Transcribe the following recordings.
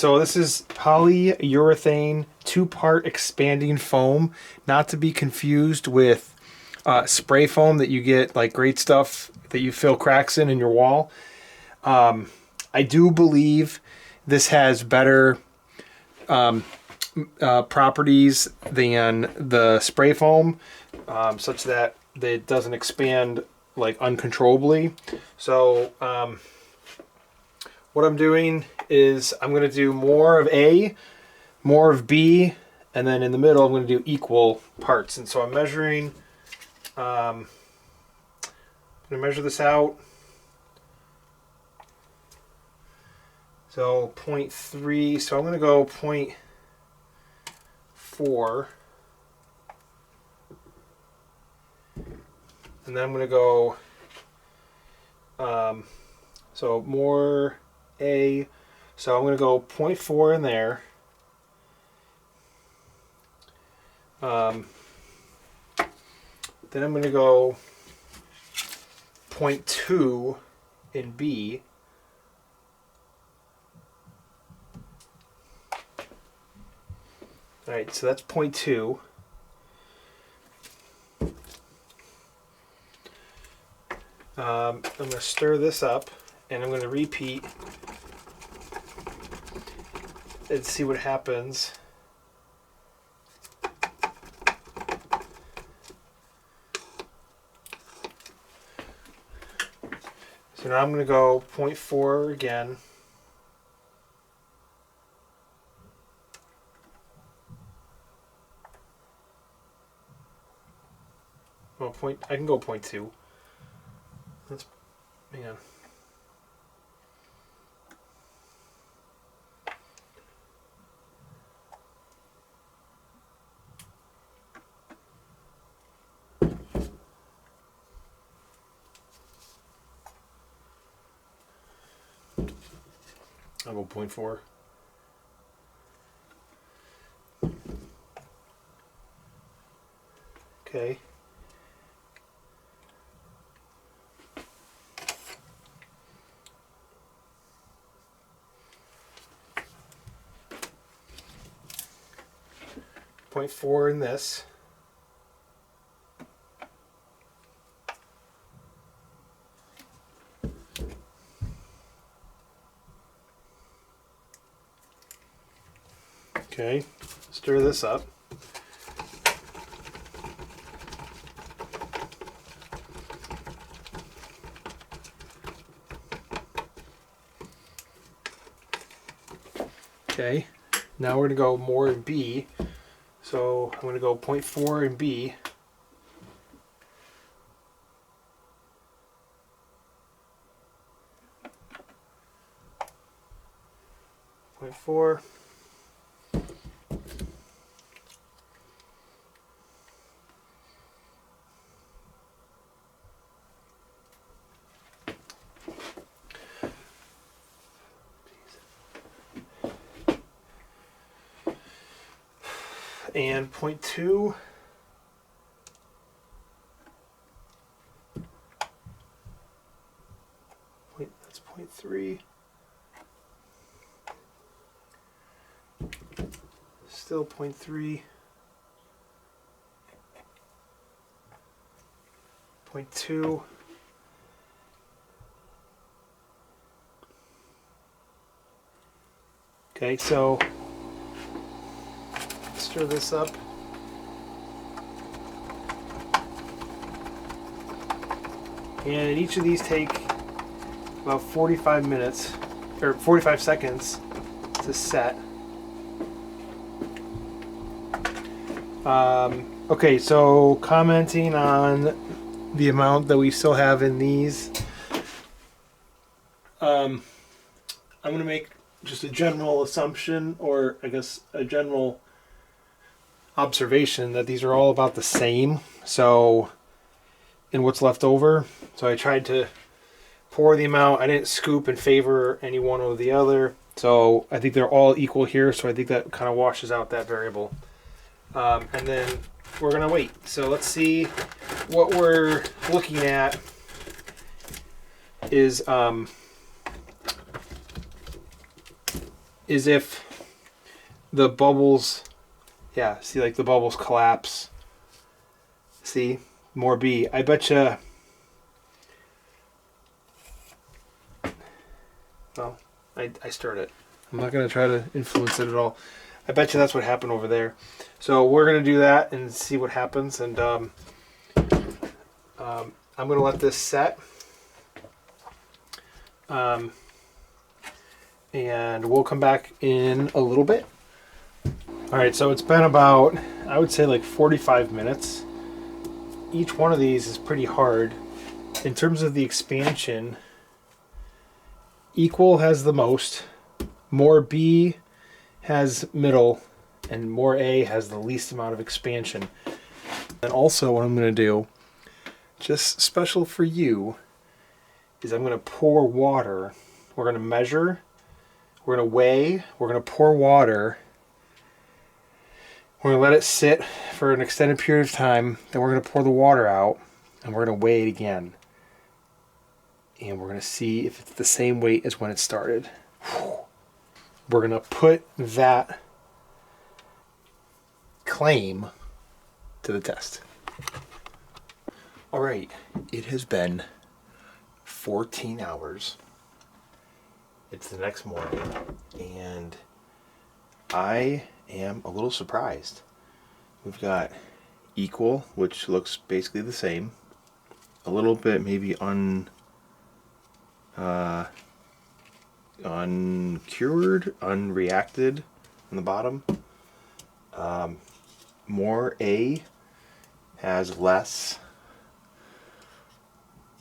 So this is polyurethane 2-part expanding foam, not to be confused with spray foam that you get, like Great Stuff, that you fill cracks in your wall. I do believe this has better properties than the spray foam, such that it doesn't expand like uncontrollably. So what I'm doing is I'm going to do more of A, more of B, and then in the middle I'm going to do equal parts. And so I'm measuring, I'm going to measure this out. So 0.3, so I'm going to go 0.4. And then I'm going to go, so more A, so I'm going to go 0.4 in there. Then I'm going to go 0.2 in B. All right, so that's 0.2. I'm going to stir this up, and I'm going to repeat and see what happens. So now I'm going to go 0.4 again. Well, I can go 0.2. Let's, hang on. I'll go 0.4. Okay. Point 4 in this. Okay, stir this up. Okay, now we're going to go more in B. So I'm going to go 0.4 in B. Point 4. And 0.2. That's 0.3. Still 0.3. 0.2. Okay, so stir this up. And each of these take about 45 minutes, or 45 seconds to set. Okay, so commenting on the amount that we still have in these, I'm going to make just a general assumption, or I guess a general observation, that these are all about the same. So in what's left over, so I tried to pour the amount. I didn't scoop in favor any one or the other, so I think they're all equal here, so I think that kind of washes out that variable. And then we're gonna wait. So let's see what we're looking at is if the bubbles, yeah, see, like the bubbles collapse. See, more B. I bet you. Well, I stirred it. I'm not going to try to influence it at all. I bet you that's what happened over there. So we're going to do that and see what happens. And I'm going to let this set. And we'll come back in a little bit. All right, so it's been about, I would say, like 45 minutes. Each one of these is pretty hard. In terms of the expansion, equal has the most, more B has middle, and more A has the least amount of expansion. And also what I'm going to do, just special for you, is I'm going to pour water. We're going to measure, we're going to weigh, we're going to pour water. We're going to let it sit for an extended period of time. Then we're going to pour the water out, and we're going to weigh it again. And we're going to see if it's the same weight as when it started. We're going to put that claim to the test. All right, it has been 14 hours. It's the next morning, and I am a little surprised. We've got equal, which looks basically the same. A little bit maybe uncured, unreacted on the bottom. More A has less.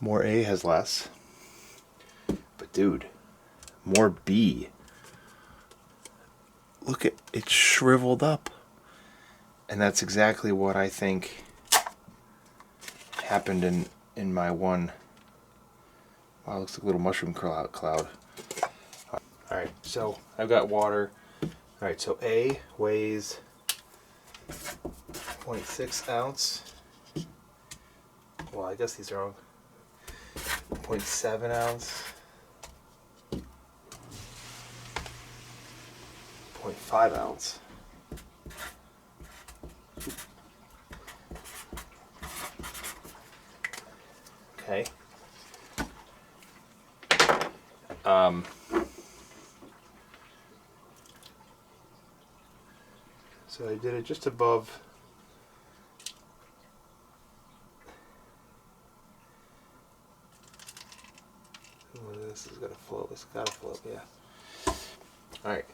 More A has less. But dude, more B. Look at it, shriveled up. And that's exactly what I think happened in my one. Wow, it looks like a little mushroom cloud. Alright, so I've got water. Alright, so A weighs 0.6 ounce. Well, I guess these are wrong. 0.7 ounce. 0.5 ounce. Okay. So I did it just above. Oh, this is gonna float. It's gotta float, yeah. All right.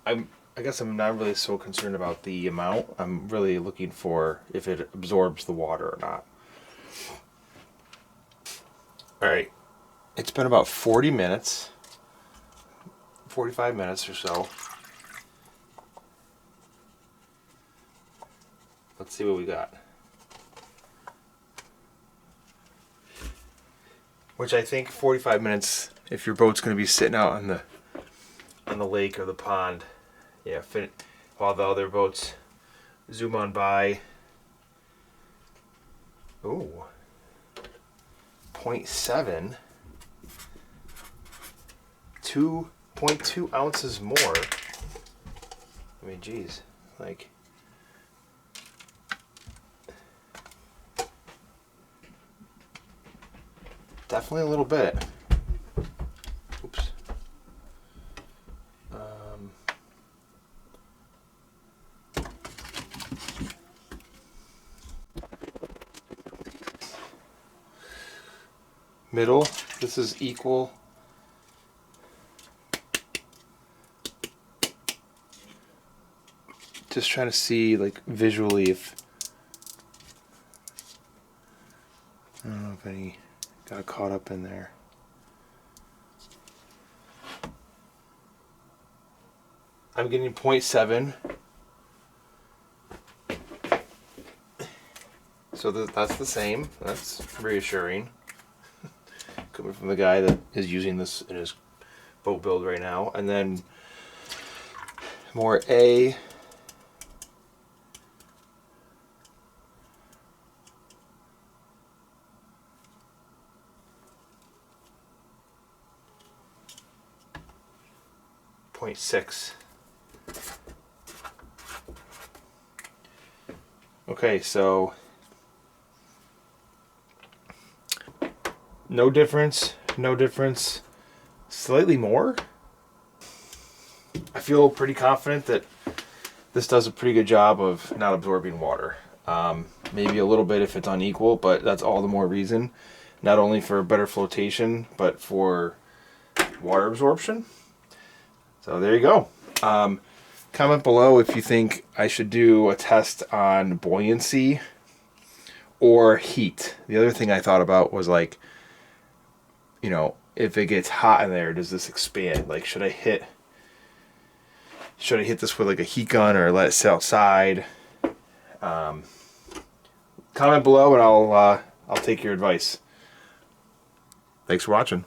I guess I'm not really so concerned about the amount. I'm really looking for if it absorbs the water or not. All right. It's been about 40 minutes, 45 minutes or so. Let's see what we got. Which I think 45 minutes, if your boat's going to be sitting out on the lake or the pond, yeah, while the other boats zoom on by. Ooh, 0.7, 2.2 ounces more. I mean, geez, like. Definitely a little bit. Oops. Middle, this is equal. Just trying to see, like, visually if, I don't know if any got caught up in there. I'm getting 0.7. So that's the same. That's reassuring. Coming from the guy that is using this in his boat build right now. And then more A. 0.6. Okay, so no difference, no difference. Slightly more. I feel pretty confident that this does a pretty good job of not absorbing water. Maybe a little bit if it's unequal, but that's all the more reason, not only for better flotation, but for water absorption. So there you go. Comment below if you think I should do a test on buoyancy or heat. The other thing I thought about was, like, you know, if it gets hot in there, does this expand? Like, should I hit this with like a heat gun or let it sit outside? Comment below and I'll take your advice. Thanks for watching.